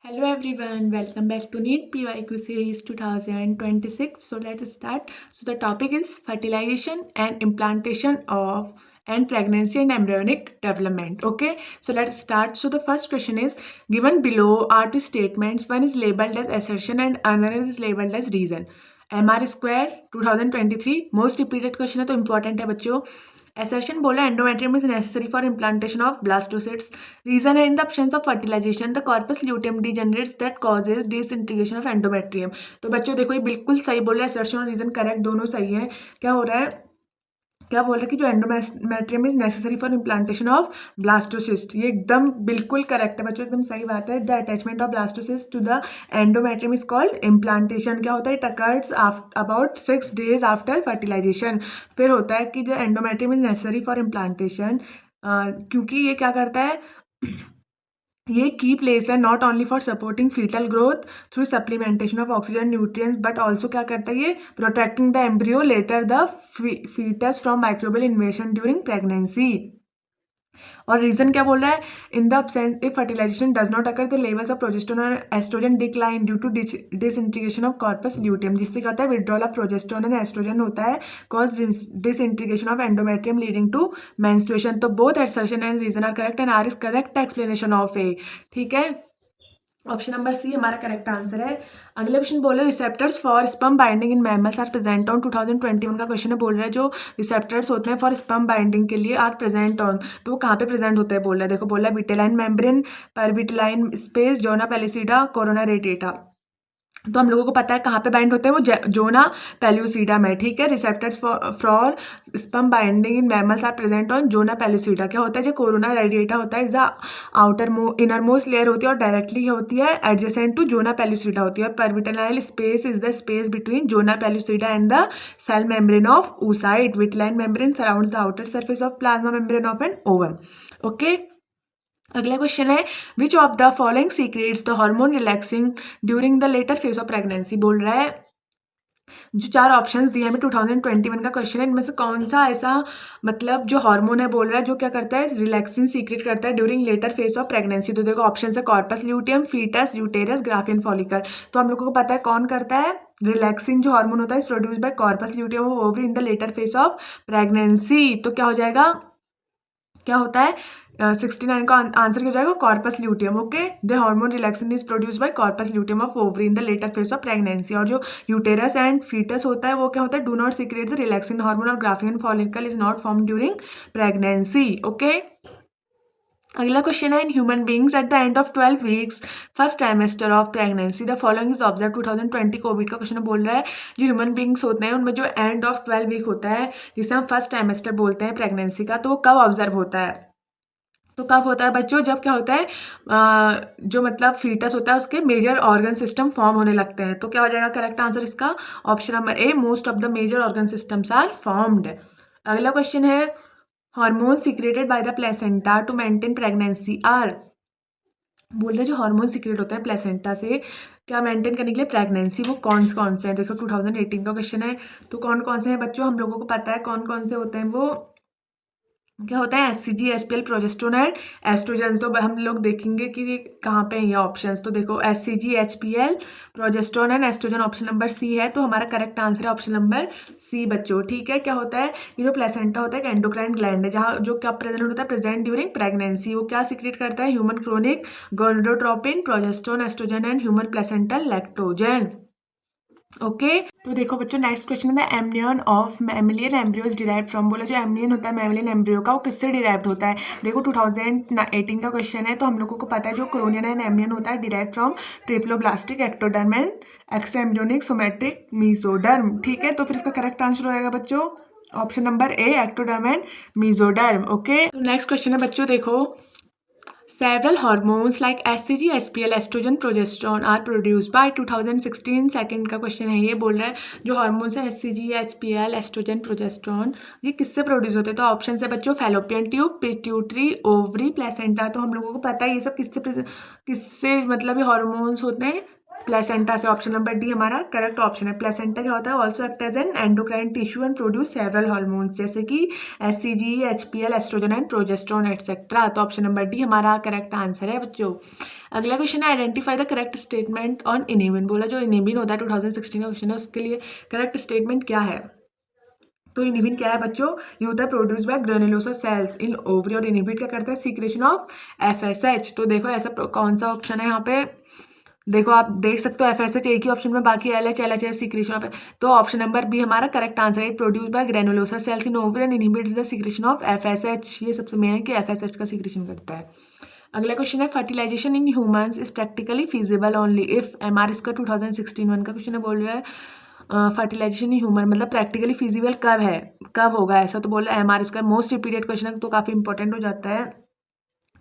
Hello everyone, welcome back to NEET PYQ series 2026. So let's start. So the topic is fertilization and implantation of and pregnancy and embryonic development. Okay, so let's start. So the first question is given below are two statements. One is labeled as assertion and another is labeled as reason. MR square 2023 most repeated question है तो important है बच्चों. Assertion बोला endometrium is necessary for implantation of blastocysts. Reason है in the absence of fertilization the corpus luteum degenerates that causes disintegration of endometrium. तो बच्चों देखो ये बिल्कुल सही बोल रहा है. assertion और reason correct दोनों सही है. क्या हो रहा है, क्या बोल रहे हैं कि जो endometrium is necessary for implantation of blastocyst. ये एकदम बिल्कुल करेक्ट है बच्चों, एकदम सही बात है. The attachment of blastocyst to the endometrium is called implantation. क्या होता है, it occurs about 6 days after fertilisation. फिर होता है कि जो endometrium is necessary for implantation, क्योंकि ये क्या करता है, ये की प्लेस है not only for supporting foetal growth through supplementation of oxygen nutrients but also क्या करता है, ये protecting the embryo later the foetus from microbial invasion during pregnancy. और रीजन क्या बोल रहा है, in the absence if fertilisation does not occur the levels of progesterone and estrogen decline due to disintegration of corpus luteum, जिससे क्या होता है withdrawal of progesterone and estrogen होता है, cause disintegration of endometrium leading to menstruation. तो both assertion and reason are correct and R is correct explanation of A. ठीक है, option number सी हमारा करेक्ट आंसर है. अगला क्वेश्चन बोल रहा है receptors for sperm binding in mammals are present on. 2021 का क्वेश्चन है, बोल रहा है जो रिसेप्टर्स होते हैं फॉर स्पर्म बाइंडिंग के लिए आर प्रेजेंट ऑन, तो वो कहाँ पे प्रेजेंट होते हैं बोल रहा है. देखो बोल रहा है vitelline membrane, perivitelline space, zona pellucida, corona radiata. तो हम लोगों को पता है कहाँ पे बाइंड होते हैं, वो जोना पेल्यूसिडा में. ठीक है, receptors for sperm binding in mammals are present on zona pellucida. क्या होता है, जो कोरोना रेडिएटा होता है is the outer inner most layer होती है और डायरेक्टली होती है एडजेसेंट टू जोना पेल्यूसिडा होती है. और perivitelline space is the space between zona pellucida and the cell membrane of oocyte. Vitelline membrane surrounds the outer surface of plasma membrane of an ovum. Okay, अगला question है which of the following secretes the hormone relaxing during the later phase of pregnancy. बोल रहा है जो चार options दिए हमें 2021 का क्वेश्चन है, इनमें से कौन सा ऐसा मतलब जो हार्मोन है बोल रहा है जो क्या करता है, रिलैक्सिंग सीक्रेट करता है during later phase of pregnancy. तो देखो ऑप्शन है corpus luteum, foetus, uterus, Graafian follicle. तो हम लोगों को पता है कौन करता है, रिलैक्सिंग जो हार्मोन होता है is produce by corpus luteum ovary in the later phase of pregnancy. तो क्या हो जाएगा, क्या होता है 69 का आंसर क्या हो जाएगा, corpus luteum. Okay, the hormone relaxin is produce by corpus luteum of ovary in the later phase of pregnancy. और जो यूटेरस एंड फीटस होता है वो क्या होता है, do not secrete the relaxin hormone और Graafian follicle is not form during pregnancy. Okay, अगला क्वेश्चन है in human beings at the end of 12 weeks first trimester of pregnancy the following is observe. 2020 covid का question बोल रहा है जो human beings होते हैं उनमें जो एंड ऑफ 12 वीक होता है जिसे हम फर्स्ट ट्राइमेस्टर बोलते हैं प्रेगनेंसी का, तो वो कब ऑब्जर्व होता है. तो कब होता है बच्चों, जब क्या होता है जो मतलब फीटस होता है उसके मेजर ऑर्गन सिस्टम फॉर्म होने लगते हैं. तो क्या हो जाएगा करेक्ट आंसर इसका, option number A, most of the major organ systems are formed. अगला क्वेश्चन है hormone secreted by the placenta to maintain pregnancy are. बोल रहे जो हार्मोन सीक्रेट होता है प्लेसेंटा से क्या मेंटेन करने के लिए प्रेगनेंसी, वो कौन से हैं. देखो 2018 का क्वेश्चन है, तो कौन से हैं बच्चों, हम लोगों को पता है कौन से होते हैं. वो क्या होता है SCG, HPL, progesterone and oestrogen. तो हम लोग देखेंगे कि ये कहाँ पे हैं ये ऑप्शंस. तो देखो SCG, HPL, progesterone and oestrogen option number C है. तो हमारा करेक्ट आंसर है ऑप्शन नंबर सी बच्चों. ठीक है, क्या होता है, ये जो प्लेसेंटा होता है एक एंडोक्राइन ग्लैंड है जहाँ जो क्या प्रेजेंट होता है, प्रेजेंट ड्यूरिंग प्रेगनेंसी. वो क्या सीक्रेट करता है, human chorionic gonadotropin, progesterone, oestrogen and human placental lactogen. Okay, तो देखो बच्चों नेक्स्ट क्वेश्चन है the amnion of mammalian embryo is derived from. बोला जो एमनियन होता है मैमिलियन एम्ब्रियो का वो किससे डिराइव्ड होता है. देखो 2018 का क्वेश्चन है, तो हम लोगों को पता है जो क्रोनियन एंड एमनियन होता है derived from triploblastic ectoderm and extra embryonic somatic mesoderm. ठीक है, तो फिर इसका करेक्ट आंसर होएगा बच्चों option number A, ectoderm and mesoderm. Okay, तो नेक्स्ट क्वेश्चन है बच्चों देखो several hormones like HCG, HPL, estrogen, progesterone are produced by 2016. Second का क्वेश्चन है, ये बोल रहा है जो हार्मोन्स है HCG, HPL, एस्ट्रोजन, प्रोजेस्टेरोन ये किससे प्रोड्यूस होते हैं. तो ऑप्शन है बच्चों fallopian tube, pituitary, ovary, placenta. तो हम लोगों को पता है ये सब किससे मतलब ये हार्मोन्स होते हैं प्लेसेंटा से। ऑप्शन नंबर डी हमारा करेक्ट ऑप्शन है। प्लेसेंटा क्या होता है? Also act as an endocrine tissue and produce several hormones जैसे कि HCG, HPL, oestrogen and progesterone etcetera. तो ऑप्शन नंबर डी हमारा करेक्ट आंसर है बच्चों। अगला क्वेश्चन है identify the correct statement on inhibin. बोला जो इनहिबिन होता है 2016 का क्वेश्चन है, उसके लिए करेक्ट स्टेटमेंट क्या है? तो इनहिबिन क्या है बच्चों? ये होता है produce by granulosa cells in ovary. और इनहिबिट क्या करता है? Secretion of FSH। तो देखो ऐसा कौन सा ऑप्शन है यहाँ पे? देखो आप देख सकते हो FSH एक ही ऑप्शन में, बाकी LH सीक्रेशन ऑफ। तो ऑप्शन नंबर बी हमारा करेक्ट आंसर है। Produce by granulosa cells in ovary and inhibits the secretion of FSH। ये सबसे मेन है कि FSH का सीक्रेशन करता है। अगला क्वेश्चन है fertilisation in humans is practically feasible only if MR इसका 2016 1 का क्वेश्चन है। बोल रहा है फर्टिलाइजेशन इन ह्यूमन मतलब प्रैक्टिकली फिजिबल कब है, कब होगा ऐसा। तो बोल रहा है MR इसका मोस्ट रिपीटेड क्वेश्चन है, तो काफ़ी इंपॉर्टेंट हो जाता है।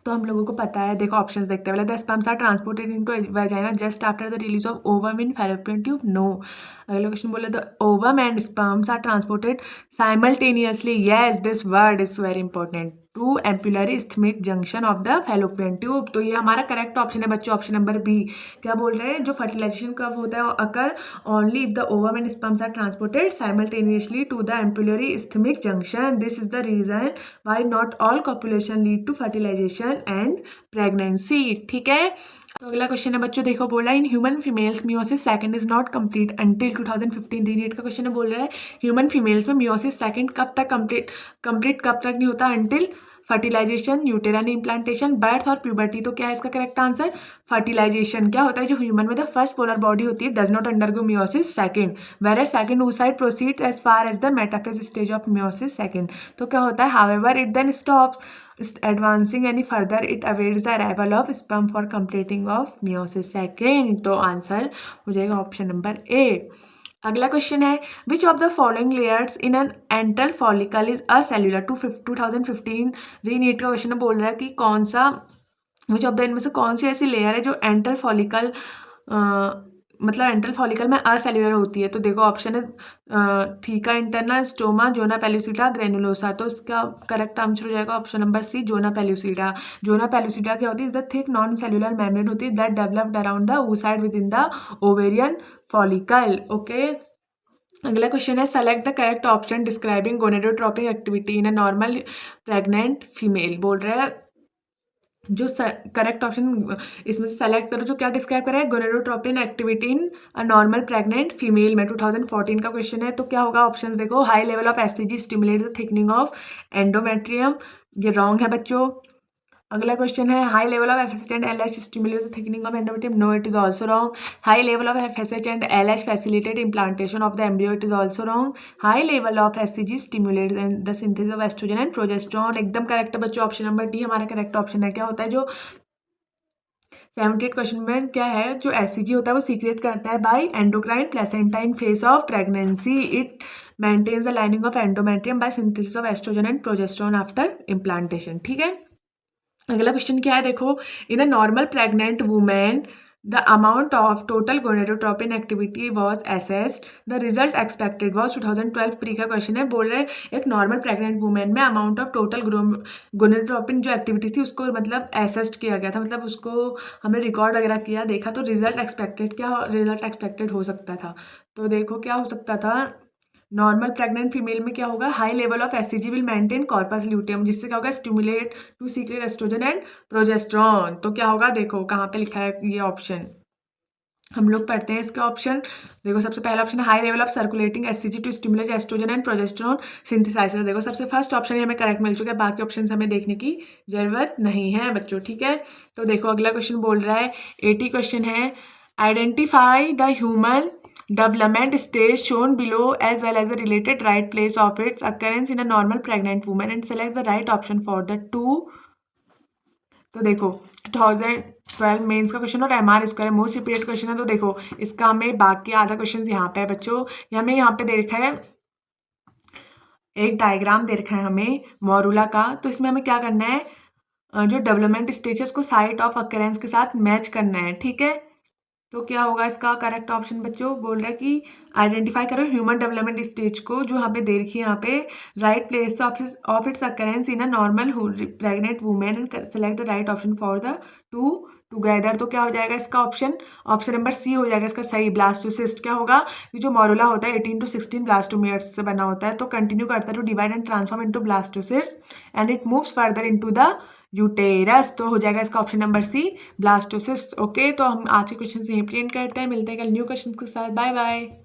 तो हम लोगों को पता है, देखो ऑप्शंस देखते हैं। पहले the sperms are transported into vagina just after the release of ovum in fallopian tube. No. अगला क्वेश्चन बोले the ovum and sperms are transported simultaneously. Yes, this word is very important. To ampullary isthmic junction of the fallopian tube. तो ये हमारा correct option है बच्चों, option number B. क्या बोल रहे हैं? जो फर्टिलाइजेशन कब होता है? Occur only if the ovum and sperms are transported simultaneously to the ampullary isthmic junction. This is the reason why not all copulation lead to fertilisation and pregnancy. ठीक है। तो अगला क्वेश्चन है बच्चों, देखो बोला in human females meiosis second is not complete until 2015। रीनेट का क्वेश्चन है। बोल रहा है ह्यूमन फीमेल्स में मियोसिस सेकंड कब तक कंप्लीट कब तक नहीं होता? Until fertilisation, uterine implantation, birth और प्यूबर्टी। तो क्या है इसका करेक्ट आंसर? फर्टिलाइजेशन। क्या होता है? जो ह्यूमन में द फर्स्ट पोलर बॉडी होती है does not undergo meiosis second, where second oocyte proceeds as far as the metaphase stage of meiosis second. तो क्या होता है? However it then stops advancing any further, it awaits the arrival of sperm for completing of meiosis second. तो answer हो जाएगा option number A. अगला question है which of the following layers in an antral follicle is acellular. 2015 रीनीट का question बोल रहा है कि कौन सा विच ऑफ द इनमें से कौन सी ऐसी लेयर है जो एंटल फॉलिकल मतलब एंटल फॉलिकल में असेल्यूलर होती है। तो देखो ऑप्शन है थीका इंटरना, स्टोमा, जोना पेल्यूसिडा, ग्रेनुलोसा। तो इसका करेक्ट आंसर हो जाएगा ऑप्शन नंबर सी, जोना पेल्यूसिडा। जोना पेल्यूसिडा क्या होती है? Is the thick non cellular membrane होती है that developed around the oocyte with in the ovarian follicle. Okay. अगला क्वेश्चन है select the correct option describing gonadotropic activity in a normal pregnant female. बोल रहे हैं जो करेक्ट ऑप्शन इसमें से सेलेक्ट करो जो क्या डिस्क्राइब करा है? Gonadotropin activity in a normal pregnant female में। 2014 का क्वेश्चन है। तो क्या होगा? ऑप्शंस देखो high level of HCG stimulate the thickening of endometrium. ये रॉन्ग है बच्चों। अगला क्वेश्चन है high level of FSH and LH stimulate the thickening of endometrium. No, it is also wrong. High level of FSH and LH facilitate implantation of the embryo. It is also wrong. High level of HCG stimulate the synthesis of oestrogen and progesterone. एकदम correct है बच्चों, option number D हमारा correct option है। क्या होता है? जो 78 question में क्या है? जो HCG होता है वो सीक्रेट करता है by endocrine placenta in phase of pregnancy. It maintains the lining of endometrium by synthesis of oestrogen and progesterone after implantation. ठीक है। अगला क्वेश्चन क्या है? देखो in a normal pregnant women the amount of total gonadotropin activity was assessed, the result expected was 2012 pre का question है। बोल रहे एक नॉर्मल प्रेग्नेंट वुमेन में अमाउंट ऑफ टोटल गोनेडोट्रोपिन जो एक्टिविटी थी उसको मतलब असेस्ड किया गया था, मतलब उसको हमने रिकॉर्ड वगैरह किया, देखा। तो रिजल्ट एक्सपेक्टेड, क्या रिजल्ट एक्सपेक्टेड हो सकता था? तो देखो क्या हो सकता था? नॉर्मल प्रेग्नेंट फीमेल में क्या होगा? High level of HCG will maintain corpus luteum, जिससे क्या होगा? Stimulate to secrete oestrogen and progesterone. तो क्या होगा? देखो कहाँ पे लिखा है ये ऑप्शन, हम लोग पढ़ते हैं इसका ऑप्शन। देखो सबसे पहला ऑप्शन है high level of circulating HCG to stimulate estrogen and progesterone synthesis. देखो सबसे फर्स्ट ऑप्शन ही हमें करेक्ट मिल चुका है, बाकी ऑप्शन हमें देखने की जरूरत नहीं है बच्चों। ठीक है। तो देखो अगला क्वेश्चन बोल रहा है 80 क्वेश्चन है identify the human development stage shown below as well as the related right place of its occurrence in a normal pregnant woman and select the right option for the two। तो देखो 2012 mains का question और MR square most repeated question है। तो देखो इसका हमें बाकी आधा क्वेश्चन यहाँ पे है बच्चों। हमें यहाँ पे दे रखा है एक डायग्राम दे रखा है हमें मॉरूला का। तो इसमें हमें क्या करना है? जो डेवलपमेंट स्टेजेस को साइट ऑफ अकरेंस के साथ मैच करना है। ठीक है। तो क्या होगा इसका करेक्ट ऑप्शन बच्चों? बोल रहा है कि आइडेंटिफाई करो ह्यूमन डेवलपमेंट स्टेज को, जो यहाँ पे दे रखी है यहाँ पे right place of its occurrence in a normal pregnant women and select the right option for the two together, तो क्या हो जाएगा इसका ऑप्शन नंबर सी हो जाएगा इसका सही। ब्लास्टोसिस्ट क्या होगा, ये जो मोरुला होता है 18 to 16 ब्लास्टोमियर्स से बना होता है, तो कंटिन्यू करता है to divide and transform into blastocyst and it moves further into the uterus, तो हो जाएगा इसका option number C blastocyst. Okay, तो हम आज के क्वेश्चन यहीं पे एंड करते हैं, मिलते हैं कल न्यू क्वेश्चन के साथ। Bye bye.